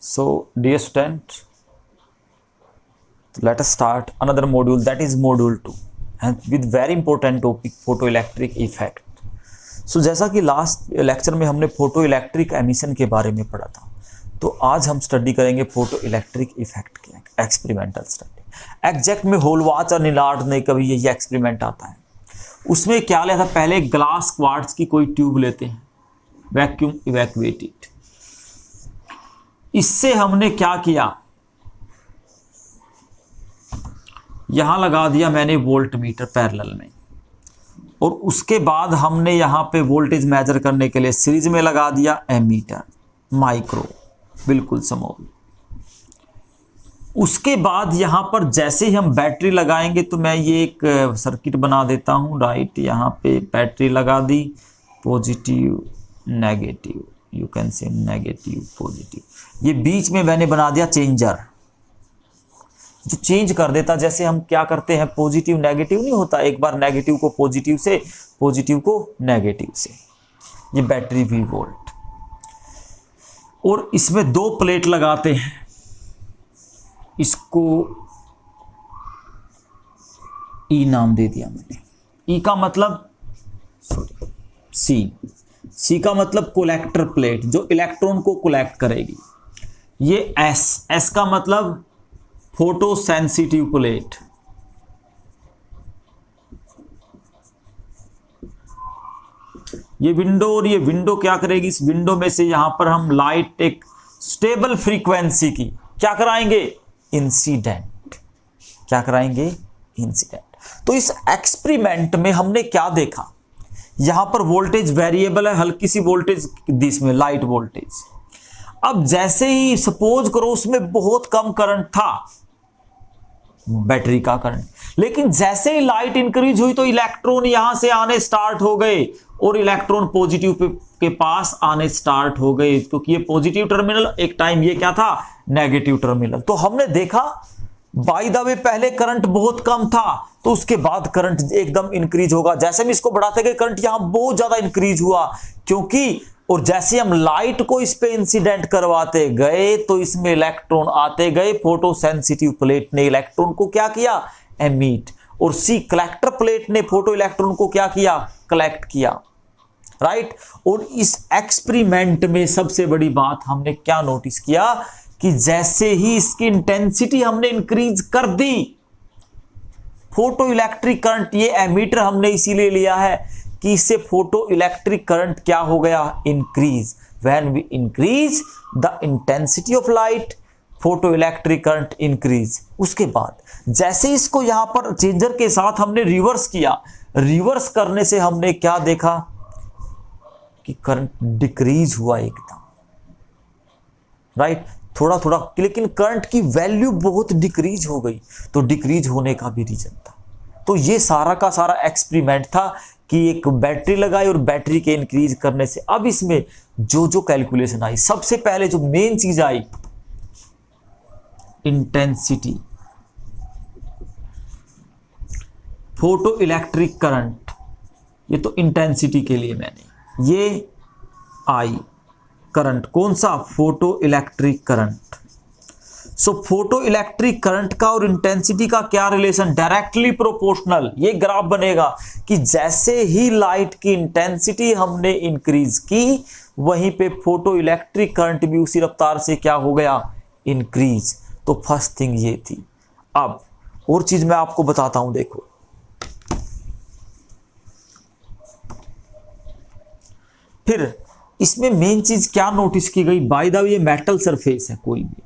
So, dear student, let us start another module, that is module 2, and with very important topic photoelectric effect. So, जैसा कि last lecture में हमने photoelectric emission के बारे में पढ़ा था, तो आज हम स्टडी करेंगे फोटोइलेक्ट्रिक इफेक्ट के एक्सपेरिमेंटल स्टडी। एग्जैक्ट में होलवाच और निलार्ड ने कभी यही एक्सपेरिमेंट आता है। उसमें क्या लिया था, पहले ग्लास क्वार्ट्ज की कोई ट्यूब लेते हैं, वैक्यूम इवैक्यूएटेड। इससे हमने क्या किया, यहां लगा दिया मैंने वोल्ट मीटर पैरेलल में, और उसके बाद हमने यहां पे वोल्टेज मेजर करने के लिए सीरीज में लगा दिया एमीटर माइक्रो, बिल्कुल स्मॉल। उसके बाद यहां पर जैसे ही हम बैटरी लगाएंगे, तो मैं ये एक सर्किट बना देता हूं, राइट। यहां पे बैटरी लगा दी, positive negative, you can say negative positive. ये बीच में मैंने बना दिया चेंजर, जो चेंज कर देता। जैसे हम क्या करते हैं, पॉजिटिव नेगेटिव नहीं होता, एक बार नेगेटिव को पॉजिटिव से, पॉजिटिव को नेगेटिव से। ये बैटरी V वोल्ट, और इसमें दो प्लेट लगाते हैं। इसको E नाम दे दिया मैंने। E का मतलब C का मतलब कोलेक्टर प्लेट, जो इलेक्ट्रॉन को कोलेक्ट करेगी। ये S का मतलब फोटो सेंसिटिव प्लेट। ये विंडो, और ये विंडो क्या करेगी, इस विंडो में से यहां पर हम लाइट एक स्टेबल फ्रीक्वेंसी की क्या कराएंगे, इंसिडेंट। क्या कराएंगे, इंसिडेंट। तो इस एक्सपेरिमेंट में हमने क्या देखा, यहां पर वोल्टेज वेरिएबल है, हल्की सी वोल्टेज दिस में लाइट वोल्टेज। अब जैसे ही सपोज करो उसमें बहुत कम करंट था, बैटरी का करंट, लेकिन जैसे ही लाइट इंक्रीज हुई तो इलेक्ट्रॉन यहां से आने स्टार्ट हो गए, और इलेक्ट्रॉन पॉजिटिव के पास आने स्टार्ट हो गए, क्योंकि ये पॉजिटिव टर्मिनल, एक टाइम ये क्या था, नेगेटिव टर्मिनल। तो हमने देखा बाय द वे पहले करंट बहुत कम था, तो उसके बाद करंट एकदम इंक्रीज होगा। जैसे हम इसको बढ़ाते गए करंट यहां बहुत ज्यादा इंक्रीज हुआ, क्योंकि और जैसे हम लाइट को इस पे इंसिडेंट करवाते गए, तो इसमें इलेक्ट्रॉन आते गए। फोटो सेंसिटिव प्लेट ने इलेक्ट्रॉन को क्या किया, एमिट, और C कलेक्टर प्लेट ने फोटो इलेक्ट्रॉन को क्या किया, कलेक्ट किया, राइट। और इस एक्सपेरिमेंट में सबसे बड़ी बात हमने क्या नोटिस किया, कि जैसे ही इसकी इंटेंसिटी हमने इंक्रीज कर दी, फोटो इलेक्ट्रिक करंट, ये एमीटर हमने इसीलिए लिया है कि इससे फोटो इलेक्ट्रिक करंट क्या हो गया, increase. When we increase the intensity of light, photo electric current increase. उसके बाद जैसे इसको यहां पर चेंजर के साथ हमने रिवर्स किया, रिवर्स करने से हमने क्या देखा कि करंट डिक्रीज हुआ एकदम, राइट। थोड़ा थोड़ा, लेकिन करंट की वैल्यू बहुत डिक्रीज हो गई, तो डिक्रीज होने का भी रीजन था। तो ये सारा का सारा एक्सपेरिमेंट था कि एक बैटरी लगाई और बैटरी के इंक्रीज करने से अब इसमें जो जो कैलकुलेशन आई, सबसे पहले जो मेन चीज आई, इंटेंसिटी, फोटो इलेक्ट्रिक करंट। ये तो इंटेंसिटी के लिए मैंने ये आई करंट, कौन सा, photo electric current. So photo electric current का और इंटेंसिटी का क्या रिलेशन, डायरेक्टली प्रोपोर्शनल। ये ग्राफ बनेगा कि जैसे ही लाइट की इंटेंसिटी हमने इंक्रीज की, वहीं पे फोटो इलेक्ट्रिक करंट भी उसी रफ्तार से क्या हो गया, इंक्रीज। तो फर्स्ट थिंग ये थी। अब और चीज मैं आपको बताता हूं, देखो फिर इसमें मेन चीज क्या नोटिस की गई, बाय द वे ये मेटल सरफेस है कोई भी,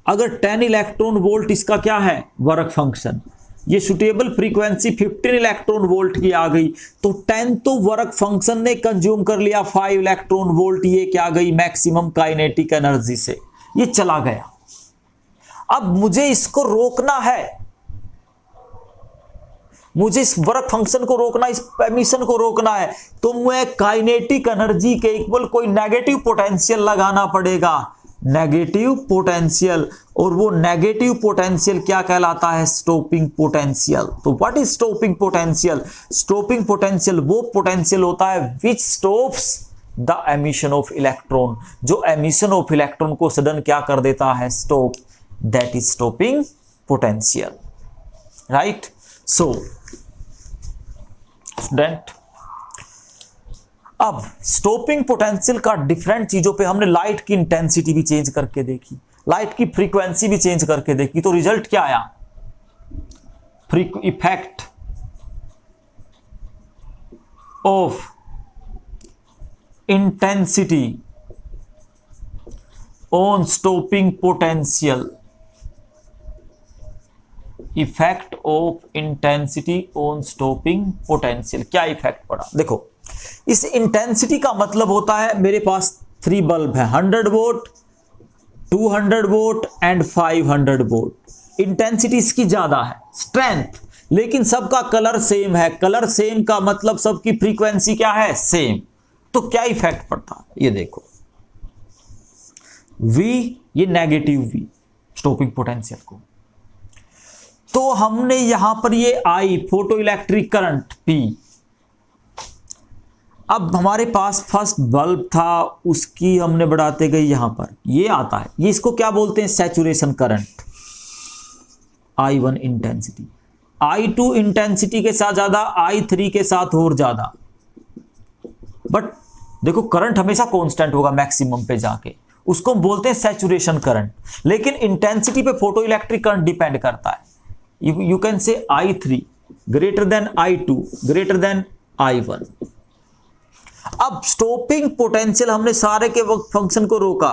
अगर 10 इलेक्ट्रॉन वोल्ट इसका क्या है, वर्क फंक्शन, ये सुटेबल फ्रीक्वेंसी 15 इलेक्ट्रॉन वोल्ट की आ गई, तो 10 तो वर्क फंक्शन ने कंज्यूम कर लिया, 5 इलेक्ट्रॉन वोल्ट ये क्या गई, मैक्सिमम काइनेटिक एनर्जी से ये चला गया। अब मुझे इसको रोकना है, मुझे इस वर्क फंक्शन को रोकना, इस एमिशन को रोकना है, तो मैं काइनेटिक एनर्जी के इक्वल कोई नेगेटिव पोटेंशियल लगाना पड़ेगा, नेगेटिव पोटेंशियल। और वो नेगेटिव पोटेंशियल क्या कहलाता है, स्टॉपिंग पोटेंशियल। तो what is stopping potential, stopping potential वो पोटेंशियल होता है which stops the emission of electron, जो एमिशन ऑफ इलेक्ट्रॉन को सडन क्या कर देता है, stop, that is stopping potential, right. So student, अब स्टॉपिंग पोटेंशियल का डिफरेंट चीजों पे हमने लाइट की इंटेंसिटी भी चेंज करके देखी, लाइट की फ्रीक्वेंसी भी चेंज करके देखी, तो रिजल्ट क्या आया, effect of intensity on stopping potential, effect of intensity on stopping potential, क्या इफेक्ट पड़ा। देखो, इस इंटेंसिटी का मतलब होता है मेरे पास 3 बल्ब है, 100 volt, 200 volt and 500 volt. Intensity इसकी ज्यादा है, स्ट्रेंथ, लेकिन सबका कलर सेम है। कलर सेम का मतलब सबकी फ्रीक्वेंसी क्या है, सेम। तो क्या इफेक्ट पड़ता है, ये देखो, V, ये नेगेटिव V स्टॉपिंग पोटेंशियल को, तो हमने यहां पर ये I photo electric current P, अब हमारे पास फर्स्ट बल्ब था, उसकी हमने बढ़ाते गए, यहां पर ये आता है, ये इसको क्या बोलते हैं, saturation current, I1 intensity, I2 intensity के साथ ज्यादा, I3 के साथ और ज्यादा। बट देखो, करंट हमेशा कांस्टेंट होगा मैक्सिमम पे जाके, उसको हम बोलते हैं सैचुरेशन करंट। लेकिन इंटेंसिटी पे फोटो इलेक्ट्रिक करंट डिपेंड करता है। यू कैन से I3 greater than I2 greater than I1। अब स्टॉपिंग पोटेंशियल हमने सारे के वक्त फंक्शन को रोका,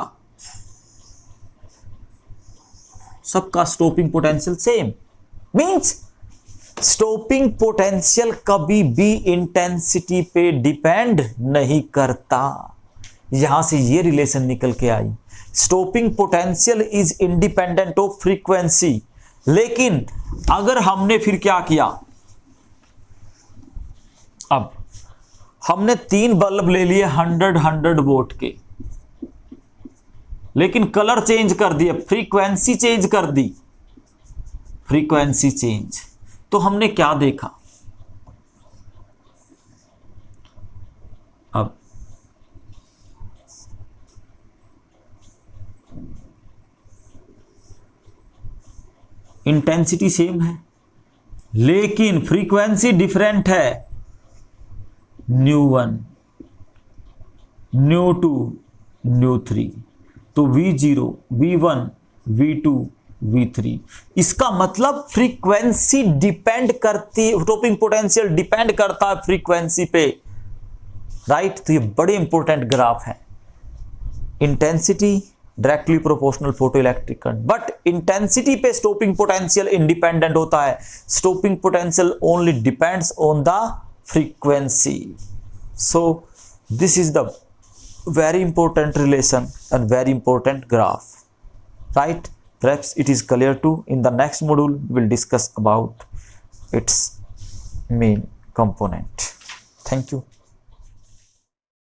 सबका stopping potential same, means stopping potential कभी भी इंटेंसिटी पे डिपेंड नहीं करता। यहां से ये रिलेशन निकल के आई, stopping potential is independent of frequency. लेकिन अगर हमने फिर क्या किया, अब हमने 3 बल्ब ले लिए 100 वोल्ट के, लेकिन कलर चेंज कर दिया, फ्रीक्वेंसी चेंज कर दी, फ्रीक्वेंसी चेंज, तो हमने क्या देखा, अब इंटेंसिटी सेम है लेकिन फ्रीक्वेंसी डिफरेंट है, ν1, ν2, ν3, तो V0, V1, V2, V3। इसका मतलब फ्रीक्वेंसी डिपेंड करती, स्टॉपिंग पोटेंशियल डिपेंड करता है फ्रीक्वेंसी पे, राइट। तो ये बड़े इंपॉर्टेंट ग्राफ है। Intensity directly proportional photo electric current, but intensity पे स्टॉपिंग पोटेंशियल इंडिपेंडेंट होता है। Stopping potential only depends on the frequency. So this is the very important relation and very important graph, right? Perhaps it is clear too. In the next module we will discuss about its main component. Thank you.